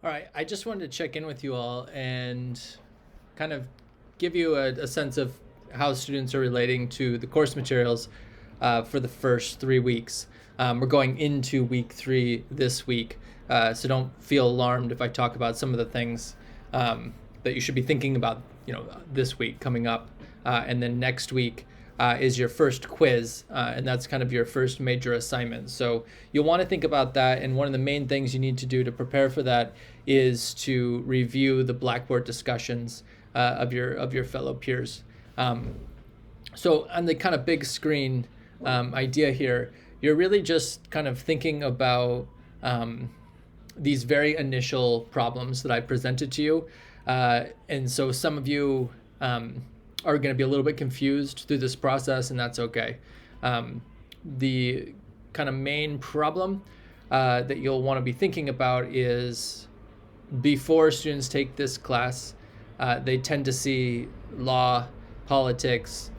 All right, I just wanted to check in with you all and kind of give you a sense of how students are relating to the course materials for the first 3 weeks. We're going into week 3 this week, so don't feel alarmed if I talk about some of the things that you should be thinking about, this week coming up, and then next week is your first quiz, and that's kind of your first major assignment. So you'll want to think about that, and one of the main things you need to do to prepare for that is to review the Blackboard discussions of your fellow peers. So on the kind of big screen idea here, you're really just kind of thinking about these very initial problems that I presented to you. And so some of you are going to be a little bit confused through this process, and that's okay. The kind of main problem that you'll want to be thinking about is before students take this class, they tend to see law, politics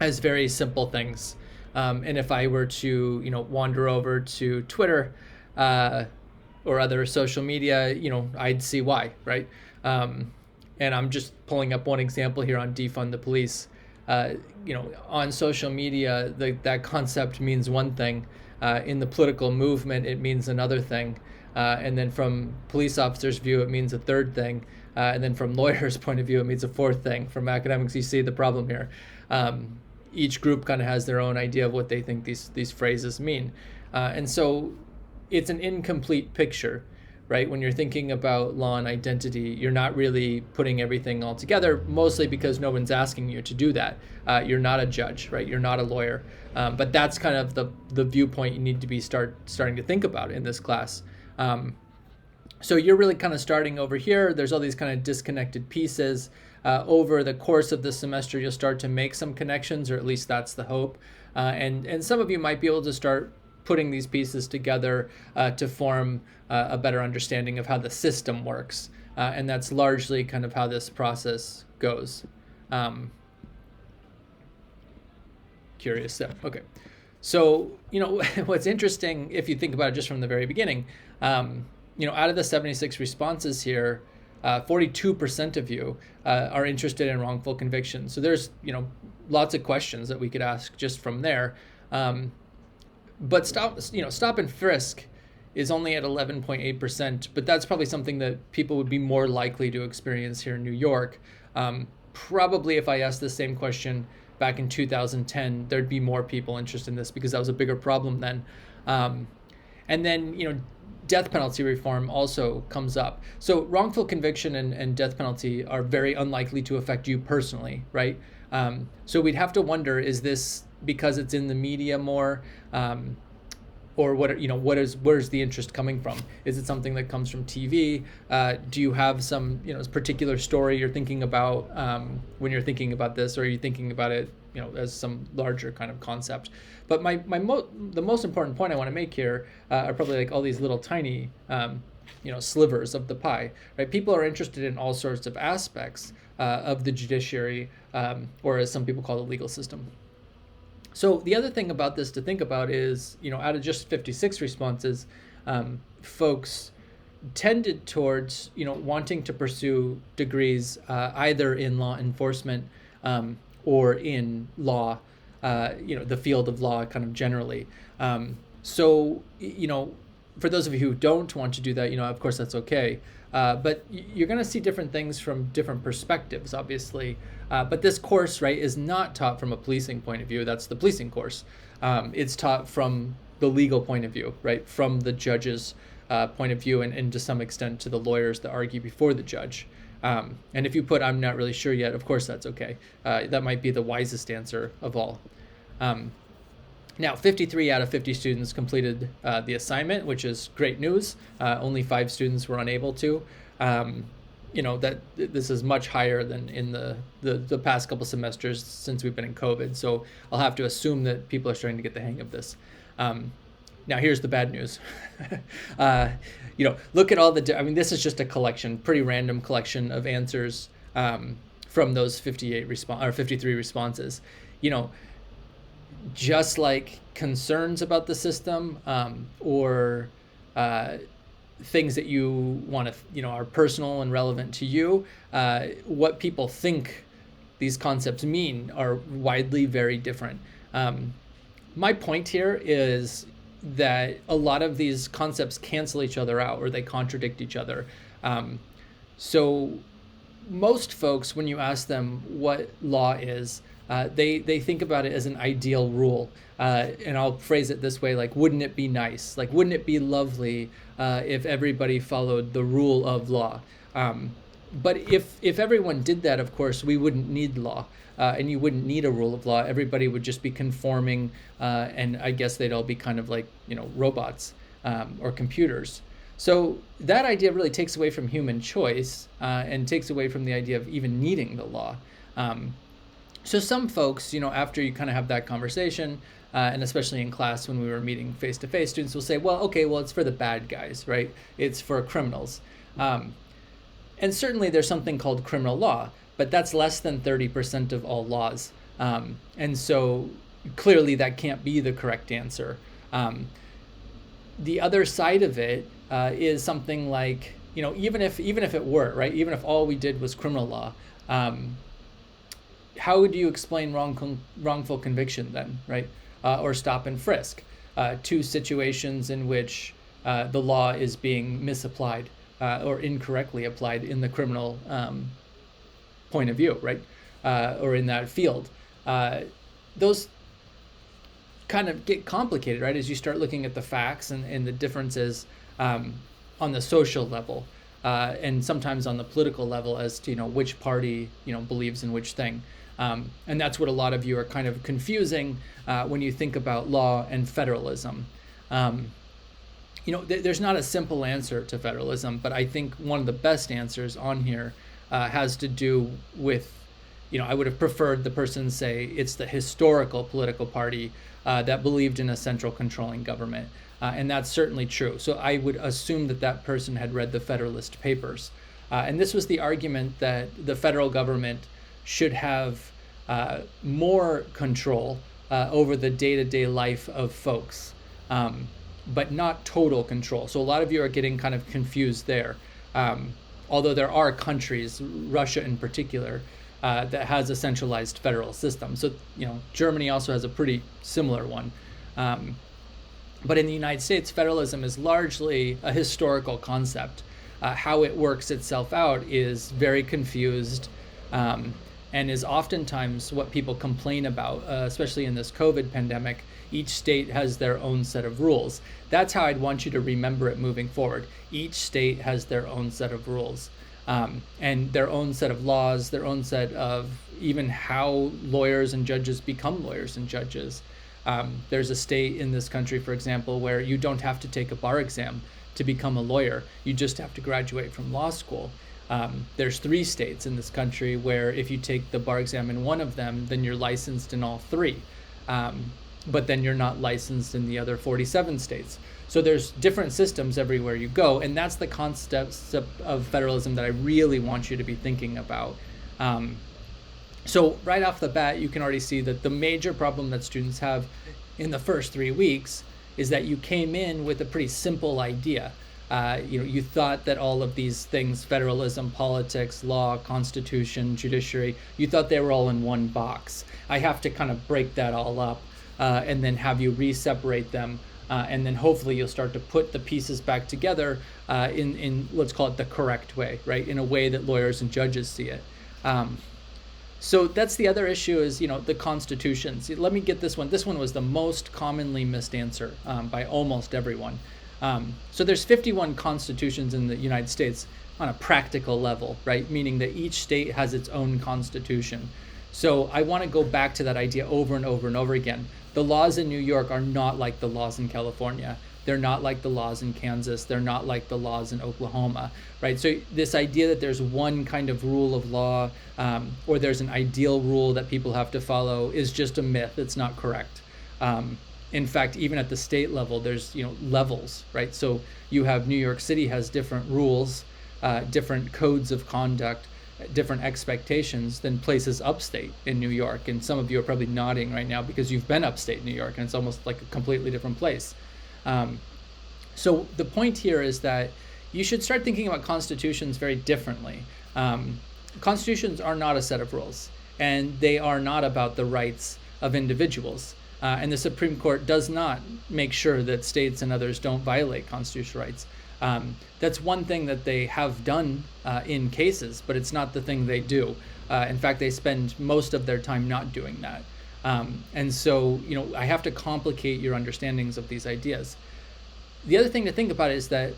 as very simple things. And if I were to, wander over to Twitter or other social media, I'd see why, right? And I'm just pulling up one example here on defund the police. On social media, that concept means one thing. In the political movement, it means another thing. And then from police officers' view, it means a third thing. And then from lawyers' point of view, it means a fourth thing. From academics, you see the problem here. Each group kind of has their own idea of what they think these phrases mean. And so it's an incomplete picture, right? When you're thinking about law and identity, you're not really putting everything all together, mostly because no one's asking you to do that. You're not a judge, right? You're not a lawyer. But that's kind of the viewpoint you need to be starting to think about in this class. So you're really kind of starting over here. There's all these kind of disconnected pieces. Over the course of the semester, you'll start to make some connections, or at least that's the hope. And some of you might be able to start putting these pieces together to form a better understanding of how the system works. And that's largely kind of how this process goes. Curious stuff. Okay. So, what's interesting, if you think about it just from the very beginning, out of the 76 responses here, 42% of you are interested in wrongful conviction. So there's, lots of questions that we could ask just from there. But stop and frisk is only at 11.8%, but that's probably something that people would be more likely to experience here in New York. Probably if I asked the same question back in 2010, there'd be more people interested in this because that was a bigger problem then. And then, death penalty reform also comes up. So wrongful conviction and death penalty are very unlikely to affect you personally, right? So we'd have to wonder, is this because it's in the media more, or where's the interest coming from? Is it something that comes from TV? Do you have some, particular story you're thinking about when you're thinking about this, or are you thinking about it, as some larger kind of concept? But the most important point I want to make here are probably like all these little tiny, slivers of the pie, right? People are interested in all sorts of aspects of the judiciary, or as some people call the legal system. So the other thing about this to think about is, out of just 56 responses, folks tended towards, wanting to pursue degrees either in law enforcement or in law, the field of law kind of generally. So, for those of you who don't want to do that, of course that's okay. But you're going to see different things from different perspectives, obviously. But this course, right, is not taught from a policing point of view. That's the policing course. It's taught from the legal point of view, right, from the judge's point of view, and to some extent to the lawyers that argue before the judge. And if you put, I'm not really sure yet, of course that's okay. That might be the wisest answer of all. Now, 53 out of 50 students completed the assignment, which is great news. Only 5 students were unable to. That this is much higher than in the past couple semesters since we've been in COVID. So I'll have to assume that people are starting to get the hang of this. Now, here's the bad news. Look at all this is just a collection, pretty random collection of answers from those 53 responses. Just like concerns about the system, or things that you want to, are personal and relevant to you, what people think these concepts mean are widely very different. My point here is that a lot of these concepts cancel each other out, or they contradict each other. So most folks, when you ask them what law is, they think about it as an ideal rule. And I'll phrase it this way, like, wouldn't it be nice? Like, wouldn't it be lovely if everybody followed the rule of law? But if everyone did that, of course, we wouldn't need law. And you wouldn't need a rule of law. Everybody would just be conforming, and I guess they'd all be kind of like, robots or computers. So that idea really takes away from human choice and takes away from the idea of even needing the law. So some folks, after you kind of have that conversation, and especially in class when we were meeting face-to-face, students will say, well, okay, well, it's for the bad guys, right? It's for criminals. And certainly there's something called criminal law, but that's less than 30% of all laws. And so clearly that can't be the correct answer. The other side of it is something like, even if it were, right, even if all we did was criminal law, how would you explain wrongful conviction then, right? Or stop and frisk, two situations in which the law is being misapplied or incorrectly applied in the criminal point of view, right? Or in that field. Those kind of get complicated, right? As you start looking at the facts and the differences on the social level, and sometimes on the political level as to, which party, believes in which thing. And that's what a lot of you are kind of confusing when you think about law and federalism. There's not a simple answer to federalism, but I think one of the best answers on here has to do with, I would have preferred the person say it's the historical political party that believed in a central controlling government. And that's certainly true. So I would assume that person had read the Federalist Papers. And this was the argument that the federal government should have more control over the day-to-day life of folks, but not total control. So a lot of you are getting kind of confused there. Although there are countries, Russia in particular, that has a centralized federal system. So, Germany also has a pretty similar one. But in the United States, federalism is largely a historical concept. How it works itself out is very confused, and is oftentimes what people complain about, especially in this COVID pandemic. Each state has their own set of rules. That's how I'd want you to remember it moving forward. Each state has their own set of rules, and their own set of laws, their own set of even how lawyers and judges become lawyers and judges. There's a state in this country, for example, where you don't have to take a bar exam to become a lawyer. You just have to graduate from law school. There's 3 states in this country where if you take the bar exam in one of them, then you're licensed in all 3. But then you're not licensed in the other 47 states. So there's different systems everywhere you go, and that's the concept of federalism that I really want you to be thinking about. So right off the bat, you can already see that the major problem that students have in the first 3 weeks is that you came in with a pretty simple idea. You thought that all of these things, federalism, politics, law, constitution, judiciary, you thought they were all in one box. I have to kind of break that all up and then have you re-separate them. And then hopefully you'll start to put the pieces back together in let's call it the correct way, right? In a way that lawyers and judges see it. So that's the other issue is, the constitutions. Let me get this one. This one was the most commonly missed answer by almost everyone. So there's 51 constitutions in the United States on a practical level, right? Meaning that each state has its own constitution. So I want to go back to that idea over and over and over again. The laws in New York are not like the laws in California. They're not like the laws in Kansas. They're not like the laws in Oklahoma, right? So this idea that there's one kind of rule of law or there's an ideal rule that people have to follow is just a myth. It's not correct. In fact, even at the state level, there's levels, right? So you have New York City has different rules, different codes of conduct, different expectations than places upstate in New York. And some of you are probably nodding right now because you've been upstate New York and it's almost like a completely different place. So the point here is that you should start thinking about constitutions very differently. Constitutions are not a set of rules, and they are not about the rights of individuals. And the Supreme Court does not make sure that states and others don't violate constitutional rights. That's one thing that they have done in cases, but it's not the thing they do. In fact, they spend most of their time not doing that. And so, I have to complicate your understandings of these ideas. The other thing to think about is that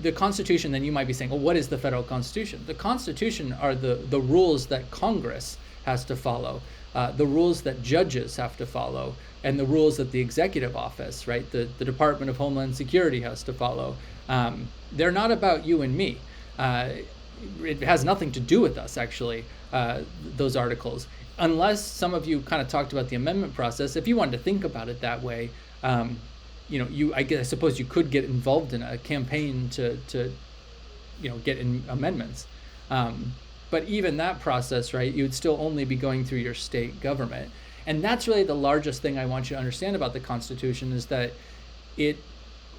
the Constitution, then you might be saying, well, what is the federal Constitution? The Constitution are the rules that Congress has to follow, the rules that judges have to follow, and the rules that the executive office, right, the Department of Homeland Security has to follow. They're not about you and me. It has nothing to do with us, actually, those articles. Unless some of you kind of talked about the amendment process, if you wanted to think about it that way, I suppose you could get involved in a campaign to get in amendments. But even that process, right, you would still only be going through your state government. And that's really the largest thing I want you to understand about the Constitution, is that it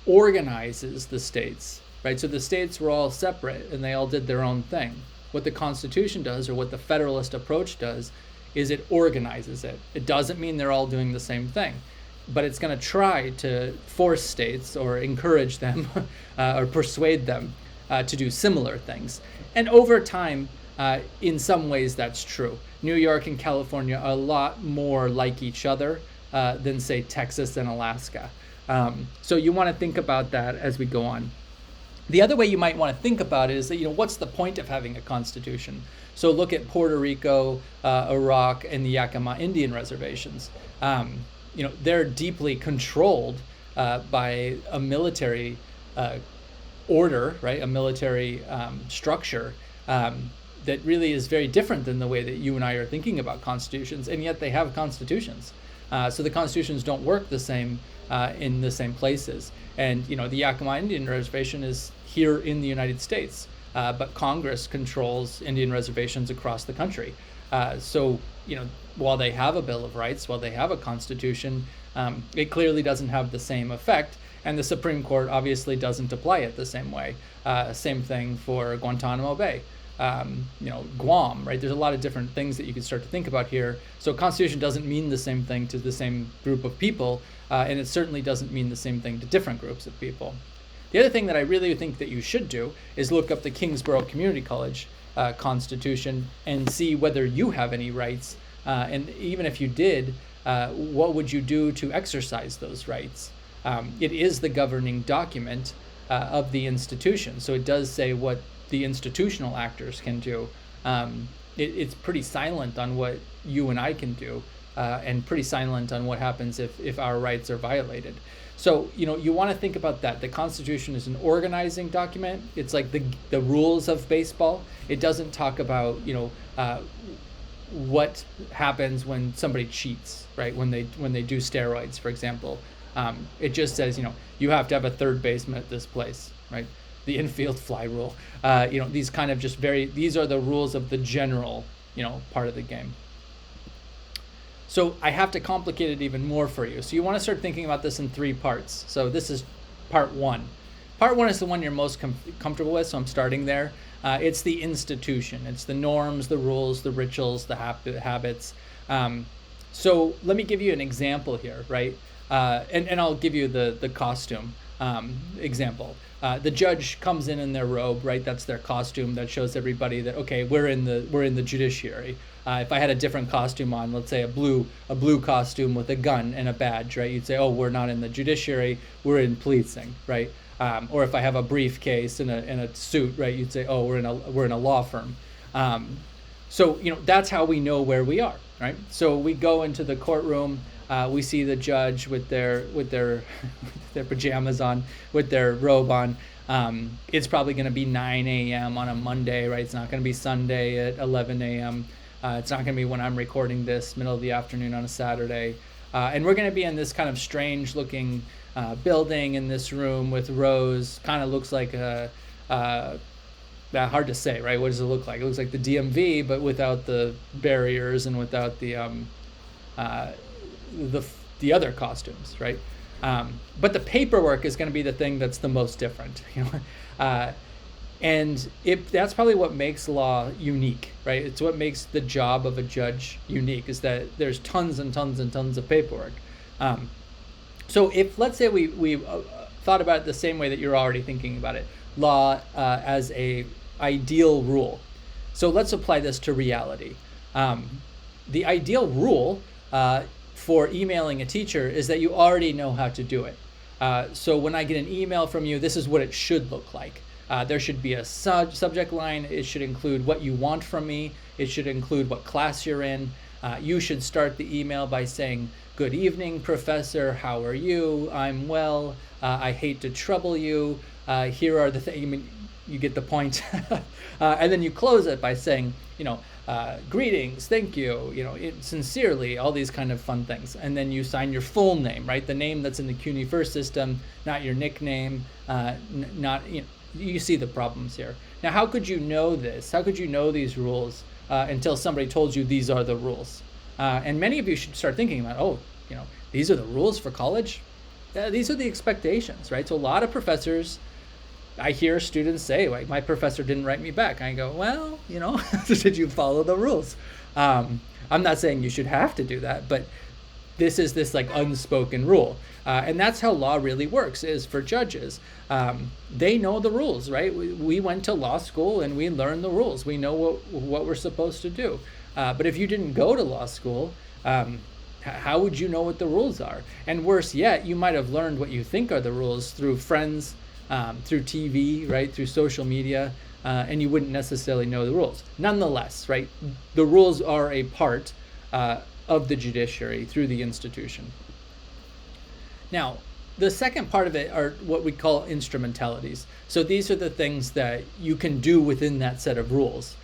organizes the states, right? So the states were all separate and they all did their own thing. What the Constitution does, or what the Federalist approach does, is it organizes it. It doesn't mean they're all doing the same thing, but it's going to try to force states or encourage them or persuade them to do similar things. And over time, in some ways, that's true. New York and California are a lot more like each other than, say, Texas and Alaska. So you want to think about that as we go on. The other way you might want to think about it is that, what's the point of having a constitution? So look at Puerto Rico, Iraq, and the Yakima Indian reservations. They're deeply controlled by a military order, right? A military structure that really is very different than the way that you and I are thinking about constitutions, and yet they have constitutions. So the constitutions don't work the same in the same places. And, the Yakima Indian Reservation is here in the United States, but Congress controls Indian reservations across the country. So, while they have a Bill of Rights, while they have a constitution, it clearly doesn't have the same effect. And the Supreme Court obviously doesn't apply it the same way. Same thing for Guantanamo Bay. Guam, right? There's a lot of different things that you can start to think about here. So Constitution doesn't mean the same thing to the same group of people, and it certainly doesn't mean the same thing to different groups of people. The other thing that I really think that you should do is look up the Kingsborough Community College Constitution and see whether you have any rights, and even if you did, what would you do to exercise those rights? It is the governing document of the institution, so it does say what the institutional actors can do. It's pretty silent on what you and I can do, and pretty silent on what happens if our rights are violated. So, you want to think about that. The Constitution is an organizing document. It's like the rules of baseball. It doesn't talk about, what happens when somebody cheats, right? When they do steroids, for example. It just says, you have to have a third baseman at this place, right? The Infield Fly Rule. These kind of these are the rules of the general, part of the game. So I have to complicate it even more for you. So you want to start thinking about this in 3 parts. So this is part 1. Part 1 is the one you're most comfortable with, so I'm starting there. It's the institution. It's the norms, the rules, the rituals, the habits. So let me give you an example here, right? And I'll give you the costume example. The judge comes in their robe, right? That's their costume. That shows everybody that, okay, we're in the judiciary. If I had a different costume on, let's say a blue costume with a gun and a badge, right? You'd say, oh, we're not in the judiciary, we're in policing, right? Or if I have a briefcase and a suit, right? You'd say, oh, we're in a law firm. So that's how we know where we are, right? So we go into the courtroom. We see the judge with their their pajamas on, with their robe on. It's probably going to be 9 a.m. on a Monday, right? It's not going to be Sunday at 11 a.m. It's not going to be when I'm recording this, middle of the afternoon on a Saturday. And we're going to be in this kind of strange looking building in this room with rows. Kind of looks like hard to say, right? What does it look like? It looks like the DMV, but without the barriers and without the other costumes, right? But the paperwork is going to be the thing that's the most different. And that's probably what makes law unique, right? It's what makes the job of a judge unique, is that there's tons and tons and tons of paperwork. So if, let's say we thought about it the same way that you're already thinking about it, law as a ideal rule. So let's apply this to reality. The ideal rule for emailing a teacher is that you already know how to do it. So when I get an email from you, this is what it should look like. There should be a subject line. It should include what you want from me. It should include what class you're in. You should start the email by saying, "Good evening, Professor. How are you? I'm well. I hate to trouble you. Here are the things." I mean, you get the point. And then you close it by saying, "Greetings, thank you, sincerely," all these kind of fun things. And then you sign your full name, right? The name that's in the CUNY First system, not your nickname, you see the problems here. Now, how could you know this? How could you know these rules until somebody told you these are the rules? And many of you should start thinking about, these are the rules for college? These are the expectations, right? So a lot of professors, I hear students say, like, "My professor didn't write me back." I go, well, did you follow the rules? I'm not saying you should have to do that, but this is this like unspoken rule. And that's how law really works, is for judges. They know the rules, right? We went to law school and we learned the rules. We know what we're supposed to do. But if you didn't go to law school, how would you know what the rules are? And worse yet, you might have learned what you think are the rules through friends, through TV, right? Through social media, and you wouldn't necessarily know the rules. Nonetheless, right? The rules are a part of the judiciary through the institution. Now, the second part of it are what we call instrumentalities. So these are the things that you can do within that set of rules.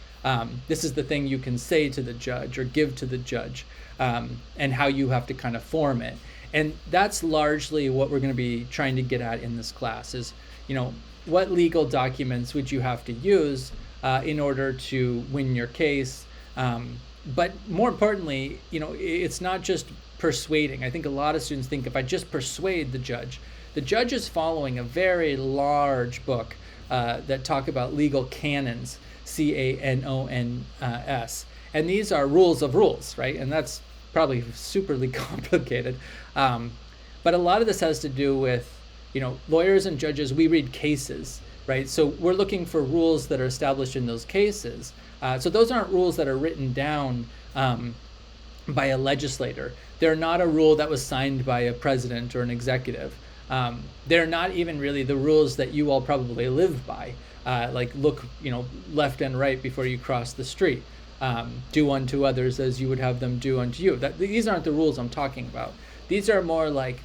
This is the thing you can say to the judge or give to the judge, and how you have to kind of form it. And that's largely what we're going to be trying to get at in this class is, what legal documents would you have to use in order to win your case? But more importantly, it's not just persuading. I think a lot of students think if I just persuade the judge is following a very large book that talk about legal canons, CANONS. And these are rules of rules, right? And that's probably superly complicated. But a lot of this has to do with, lawyers and judges, we read cases, right? So we're looking for rules that are established in those cases. So those aren't rules that are written down by a legislator. They're not a rule that was signed by a president or an executive. They're not even really the rules that you all probably live by. Like look, left and right before you cross the street. Do unto others as you would have them do unto you. These aren't the rules I'm talking about. These are more like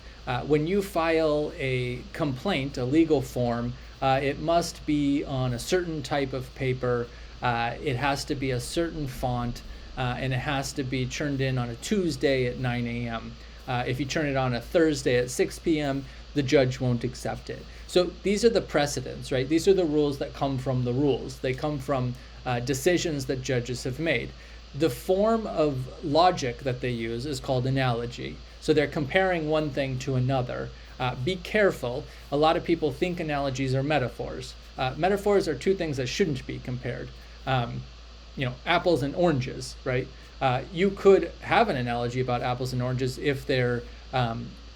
when you file a complaint, a legal form, it must be on a certain type of paper. It has to be a certain font, and it has to be turned in on a Tuesday at 9 a.m. If you turn it on a Thursday at 6 p.m., the judge won't accept it. So these are the precedents, right? These are the rules that come from the rules. They come from decisions that judges have made. The form of logic that they use is called analogy. So they're comparing one thing to another. Be careful. A lot of people think analogies are metaphors. Metaphors are two things that shouldn't be compared. Apples and oranges, right? You could have an analogy about apples and oranges if they're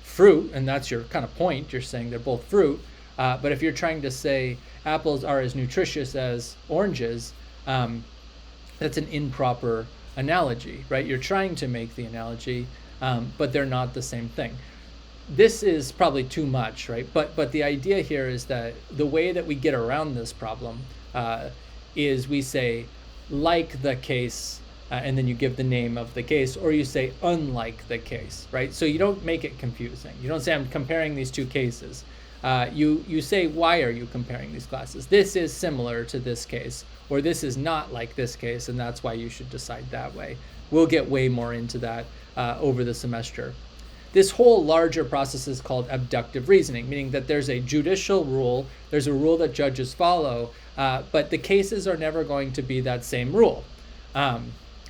fruit, and that's your kind of point. You're saying they're both fruit. But if you're trying to say apples are as nutritious as oranges, that's an improper analogy, right? You're trying to make the analogy, but they're not the same thing. This is probably too much, right? But the idea here is that the way that we get around this problem is we say, like the case, and then you give the name of the case, or you say unlike the case, right? So you don't make it confusing. You don't say I'm comparing these two cases. You say, why are you comparing these classes? This is similar to this case, or this is not like this case, and that's why you should decide that way. We'll get way more into that over the semester. This whole larger process is called abductive reasoning, meaning that there's a judicial rule, there's a rule that judges follow, but the cases are never going to be that same rule.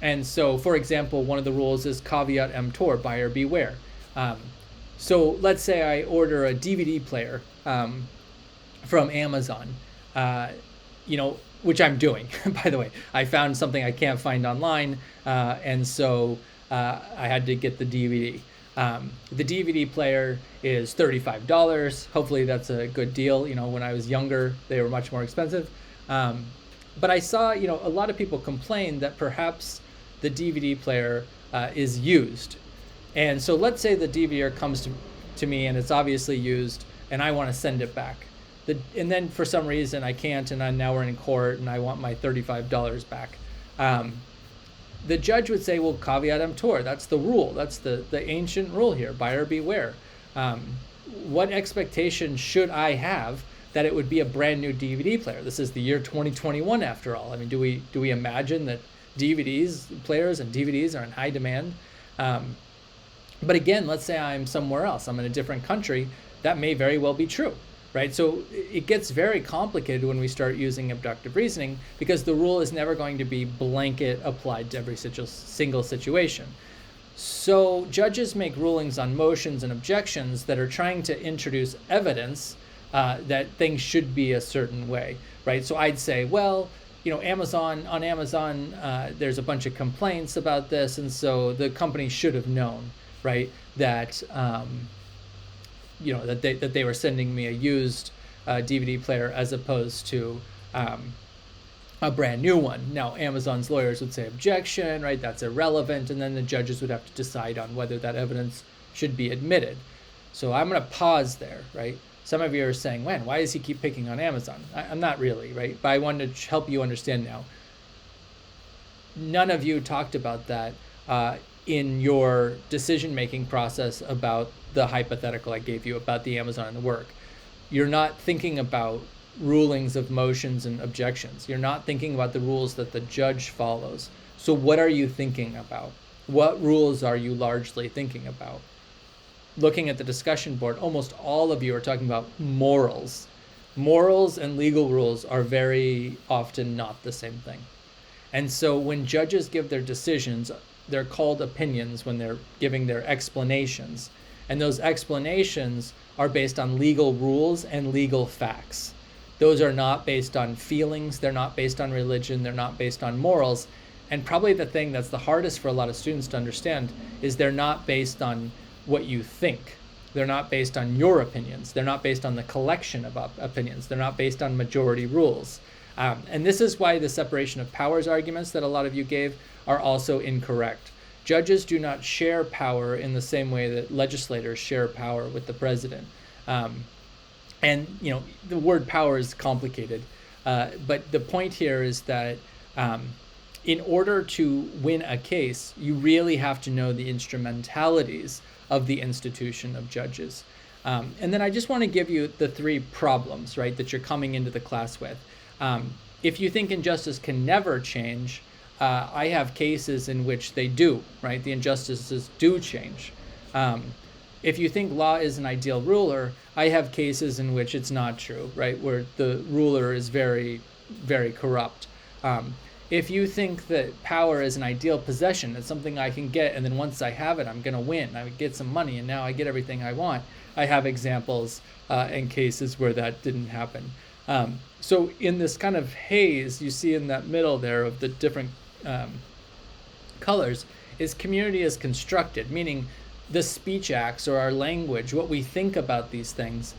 And so, for example, one of the rules is caveat emptor, buyer beware. So let's say I order a DVD player from Amazon, which I'm doing, by the way. I found something I can't find online, and so I had to get the DVD. The DVD player is $35. Hopefully that's a good deal. When I was younger, they were much more expensive. But I saw, a lot of people complain that perhaps the DVD player is used. And so let's say the DVD comes to me and it's obviously used, and I want to send it back. And then for some reason I can't, and now we're in court and I want my $35 back. The judge would say, well, caveat emptor, that's the rule. That's the ancient rule here, buyer beware. What expectation should I have that it would be a brand new DVD player? This is the year 2021 after all. I mean, do we imagine that players and DVDs are in high demand? But again, let's say I'm somewhere else, I'm in a different country, that may very well be true, right? So it gets very complicated when we start using abductive reasoning, because the rule is never going to be blanket applied to every single situation. So judges make rulings on motions and objections that are trying to introduce evidence that things should be a certain way, right? So I'd say, well, Amazon, there's a bunch of complaints about this, and so the company should have known, right, that that they were sending me a used DVD player as opposed to a brand new one. Now, Amazon's lawyers would say objection, right? That's irrelevant, and then the judges would have to decide on whether that evidence should be admitted. So I'm going to pause there, right? Some of you are saying, man, why does he keep picking on Amazon? I'm not really, right? But I wanted to help you understand now. None of you talked about that in your decision-making process about the hypothetical I gave you about the Amazon and the work. You're not thinking about rulings of motions and objections. You're not thinking about the rules that the judge follows. So what are you thinking about? What rules are you largely thinking about? Looking at the discussion board, almost all of you are talking about morals. Morals and legal rules are very often not the same thing. And so when judges give their decisions, they're called opinions when they're giving their explanations. And those explanations are based on legal rules and legal facts. Those are not based on feelings, they're not based on religion, they're not based on morals. And probably the thing that's the hardest for a lot of students to understand is they're not based on what you think. They're not based on your opinions. They're not based on the collection of opinions. They're not based on majority rules. And this is why the separation of powers arguments that a lot of you gave are also incorrect. Judges do not share power in the same way that legislators share power with the president. And the word power is complicated, but the point here is that in order to win a case, you really have to know the instrumentalities of the institution of judges. And then I just want to give you the three problems, right, that you're coming into the class with. If you think injustice can never change, I have cases in which they do, right? The injustices do change. If you think law is an ideal ruler, I have cases in which it's not true, right? Where the ruler is very, very corrupt. If you think that power is an ideal possession, it's something I can get, and then once I have it, I'm going to win. I would get some money, and now I get everything I want. I have examples and cases where that didn't happen. So in this kind of haze you see in that middle there of the different colors is community is constructed, meaning the speech acts or our language, what we think about these things,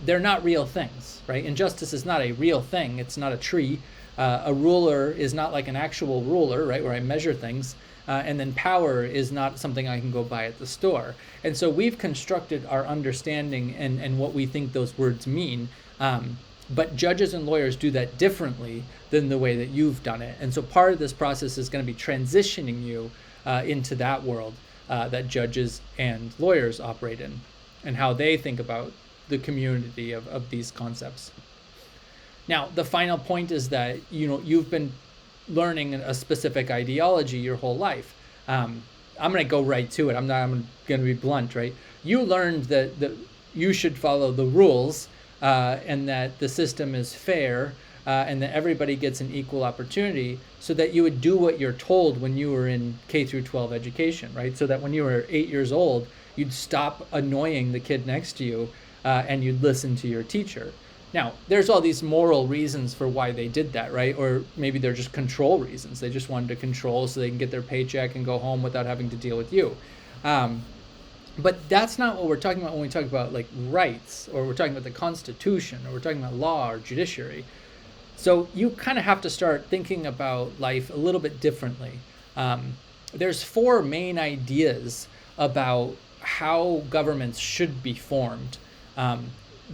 they're not real things, right? Injustice is not a real thing. It's not a tree. A ruler is not like an actual ruler, right, where I measure things. And then power is not something I can go buy at the store. And so we've constructed our understanding and what we think those words mean. But judges and lawyers do that differently than the way that you've done it. And so part of this process is going to be transitioning you into that world that judges and lawyers operate in and how they think about the community of these concepts. Now, the final point is that you've been learning a specific ideology your whole life. I'm going to go right to it. I'm going to be blunt, right? You learned that you should follow the rules and that the system is fair and that everybody gets an equal opportunity, so that you would do what you're told when you were in K through 12 education, right? So that when you were 8 years old, you'd stop annoying the kid next to you, and you'd listen to your teacher. Now, there's all these moral reasons for why they did that, right? Or maybe they're just control reasons. They just wanted to control so they can get their paycheck and go home without having to deal with you. But that's not what we're talking about when we talk about like rights, or we're talking about the Constitution, or we're talking about law or judiciary. So you kind of have to start thinking about life a little bit differently. There's 4 main ideas about how governments should be formed.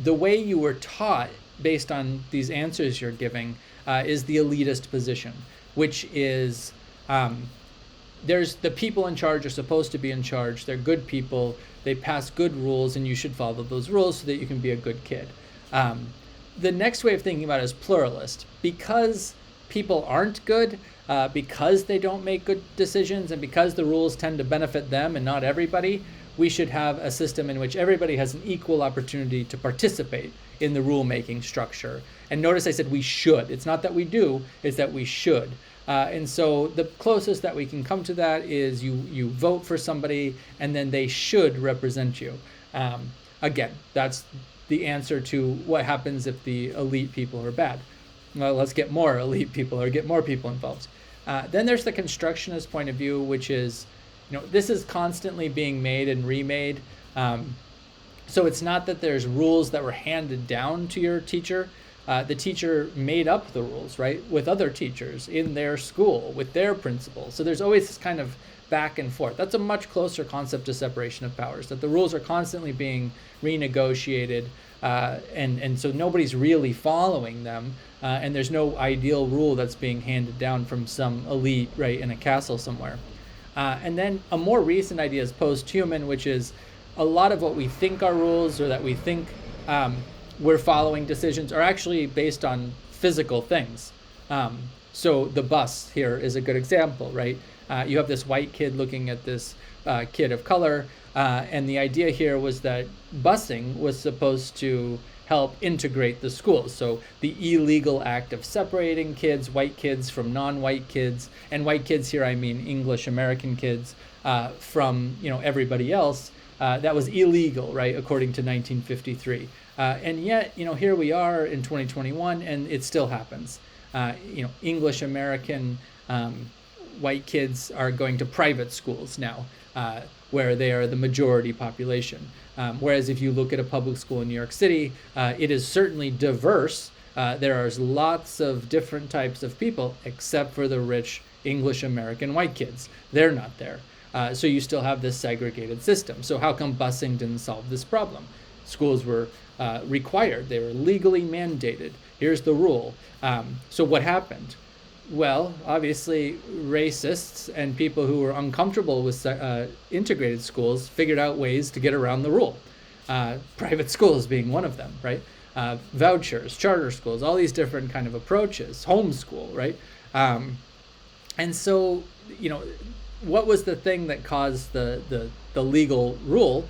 The way you were taught based on these answers you're giving is the elitist position, which is there's the people in charge are supposed to be in charge. They're good people. They pass good rules, and you should follow those rules so that you can be a good kid. The next way of thinking about it is pluralist. Because people aren't good, because they don't make good decisions, and because the rules tend to benefit them and not everybody, we should have a system in which everybody has an equal opportunity to participate in the rule-making structure. And notice I said we should. It's not that we do, it's that we should. And so the closest that we can come to that is you vote for somebody, and then they should represent you. Again, that's the answer to what happens if the elite people are bad. Well, let's get more elite people or get more people involved. Then there's the constructionist point of view, which is, this is constantly being made and remade. So it's not that there's rules that were handed down to your teacher. The teacher made up the rules, right, with other teachers in their school, with their principals. So there's always this kind of back and forth. That's a much closer concept to separation of powers, that the rules are constantly being renegotiated, and so nobody's really following them, and there's no ideal rule that's being handed down from some elite, right, in a castle somewhere. And then a more recent idea is post-human, which is a lot of what we think are rules, or that we think we're following decisions, are actually based on physical things. So the bus here is a good example, right? You have this white kid looking at this kid of color, and the idea here was that busing was supposed to help integrate the schools. So the illegal act of separating kids, white kids from non-white kids, and white kids here I mean English American kids, from everybody else, that was illegal, right, according to 1953. And yet, here we are in 2021, and it still happens. English American white kids are going to private schools now, where they are the majority population. Whereas if you look at a public school in New York City, it is certainly diverse. There are lots of different types of people, except for the rich English American white kids. They're not there. So you still have this segregated system. So how come busing didn't solve this problem? Schools were required. They were legally mandated. Here's the rule. So what happened? Well, obviously, racists and people who were uncomfortable with integrated schools figured out ways to get around the rule. Private schools being one of them, right? Vouchers, charter schools, all these different kind of approaches, homeschool, right? And so, what was the thing that caused the legal rule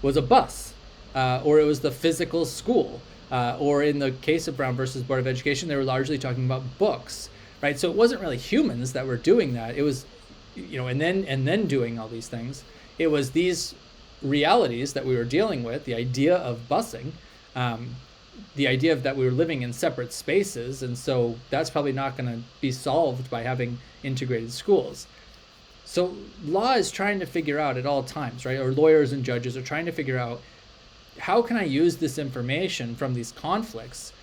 was a bus, or it was the physical school, or in the case of Brown versus Board of Education, they were largely talking about books. Right, so it wasn't really humans that were doing that. It was, and then doing all these things. It was these realities that we were dealing with. The idea of busing, the idea of that we were living in separate spaces, and so that's probably not going to be solved by having integrated schools. So law is trying to figure out at all times, right? Or lawyers and judges are trying to figure out, how can I use this information from these conflicts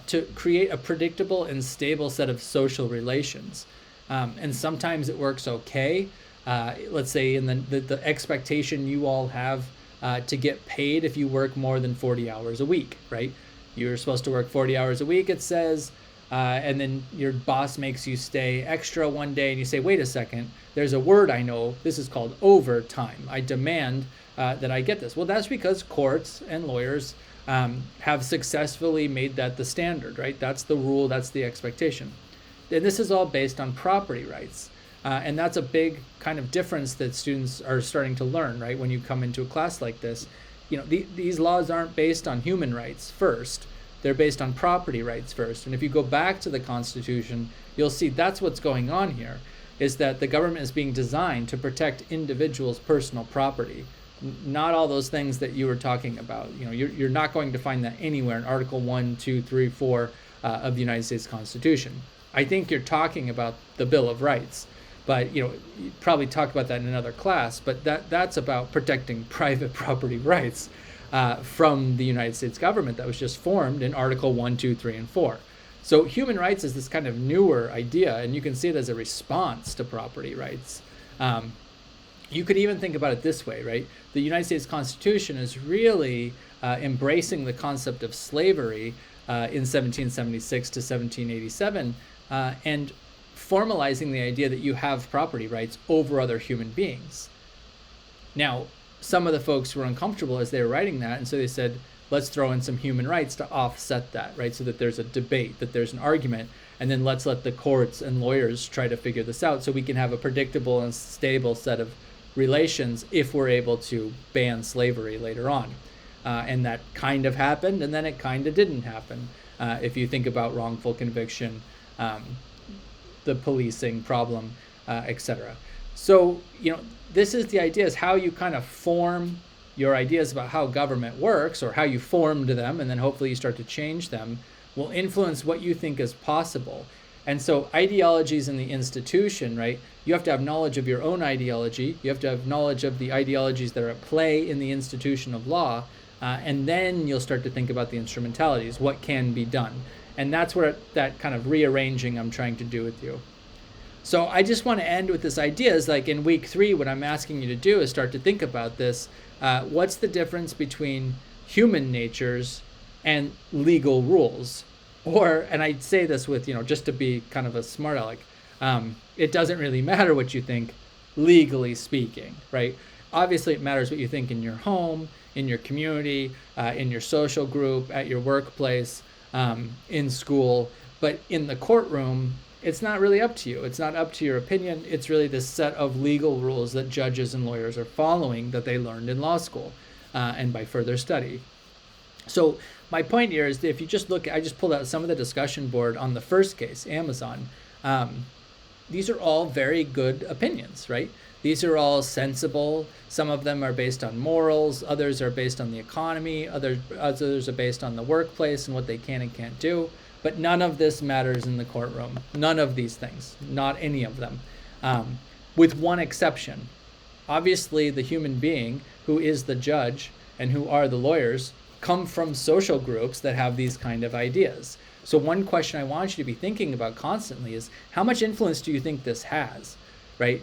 to create a predictable and stable set of social relations. And sometimes it works okay. Let's say in the expectation you all have to get paid if you work more than 40 hours a week, right? You're supposed to work 40 hours a week, it says, and then your boss makes you stay extra one day, and you say, wait a second, there's a word I know, this is called overtime. I demand that I get this. Well, that's because courts and lawyers have successfully made that the standard, right? That's the rule, that's the expectation. And this is all based on property rights. And that's a big kind of difference that students are starting to learn, right? When you come into a class like this, these laws aren't based on human rights first. They're based on property rights first. And if you go back to the Constitution, you'll see that's what's going on here, is that the government is being designed to protect individuals' personal property. Not all those things that you were talking about. You're not going to find that anywhere in Article 1, 2, 3, 4 of the United States Constitution. I think you're talking about the Bill of Rights, but you probably talk about that in another class, but that's about protecting private property rights from the United States government that was just formed in Article 1, 2, 3, and 4. So human rights is this kind of newer idea, and you can see it as a response to property rights. You could even think about it this way, right? The United States Constitution is really embracing the concept of slavery in 1776 to 1787 and formalizing the idea that you have property rights over other human beings. Now, some of the folks were uncomfortable as they were writing that, and so they said, let's throw in some human rights to offset that, right? So that there's a debate, that there's an argument, and then let's let the courts and lawyers try to figure this out so we can have a predictable and stable set of relations if we're able to ban slavery later on. And that kind of happened, and then it kind of didn't happen. If you think about wrongful conviction, the policing problem, etc. So, this is the idea, is how you kind of form your ideas about how government works, or how you formed them, and then hopefully you start to change them, will influence what you think is possible. And so ideologies in the institution, right? You have to have knowledge of your own ideology. You have to have knowledge of the ideologies that are at play in the institution of law. And then you'll start to think about the instrumentalities, what can be done. And that's where that kind of rearranging I'm trying to do with you. So I just want to end with this idea, is like in week 3, what I'm asking you to do is start to think about this. What's the difference between human natures and legal rules? And I'd say this with, just to be kind of a smart aleck, it doesn't really matter what you think, legally speaking, right? Obviously, it matters what you think in your home, in your community, in your social group, at your workplace, in school. But in the courtroom, it's not really up to you. It's not up to your opinion. It's really this set of legal rules that judges and lawyers are following that they learned in law school and by further study. So my point here is that if you just look, I just pulled out some of the discussion board on the first case, Amazon. These are all very good opinions, right? These are all sensible. Some of them are based on morals. Others are based on the economy. Others are based on the workplace and what they can and can't do. But none of this matters in the courtroom. None of these things, not any of them, with one exception. Obviously, the human being who is the judge and who are the lawyers come from social groups that have these kind of ideas. So one question I want you to be thinking about constantly is, how much influence do you think this has, right?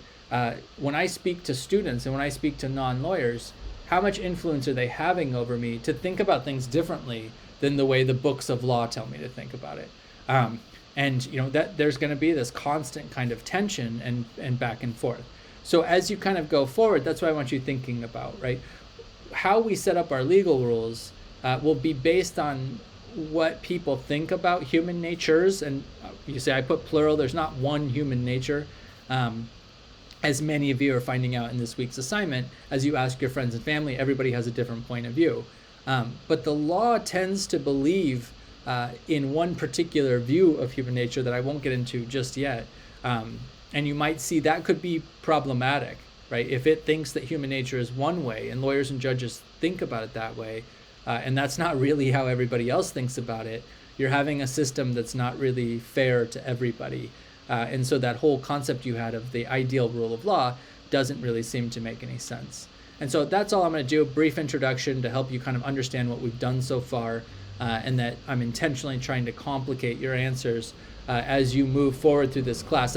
When I speak to students and when I speak to non-lawyers, how much influence are they having over me to think about things differently than the way the books of law tell me to think about it? And that there's going to be this constant kind of tension and back and forth. So as you kind of go forward, that's what I want you thinking about, right? How we set up our legal rules will be based on what people think about human natures. And you say I put plural, there's not one human nature. As many of you are finding out in this week's assignment, as you ask your friends and family, everybody has a different point of view. But the law tends to believe in one particular view of human nature that I won't get into just yet. And you might see that could be problematic, right? If it thinks that human nature is one way and lawyers and judges think about it that way, and that's not really how everybody else thinks about it, you're having a system that's not really fair to everybody. And so that whole concept you had of the ideal rule of law doesn't really seem to make any sense. And so that's all I'm going to do, a brief introduction to help you kind of understand what we've done so far, and that I'm intentionally trying to complicate your answers as you move forward through this class.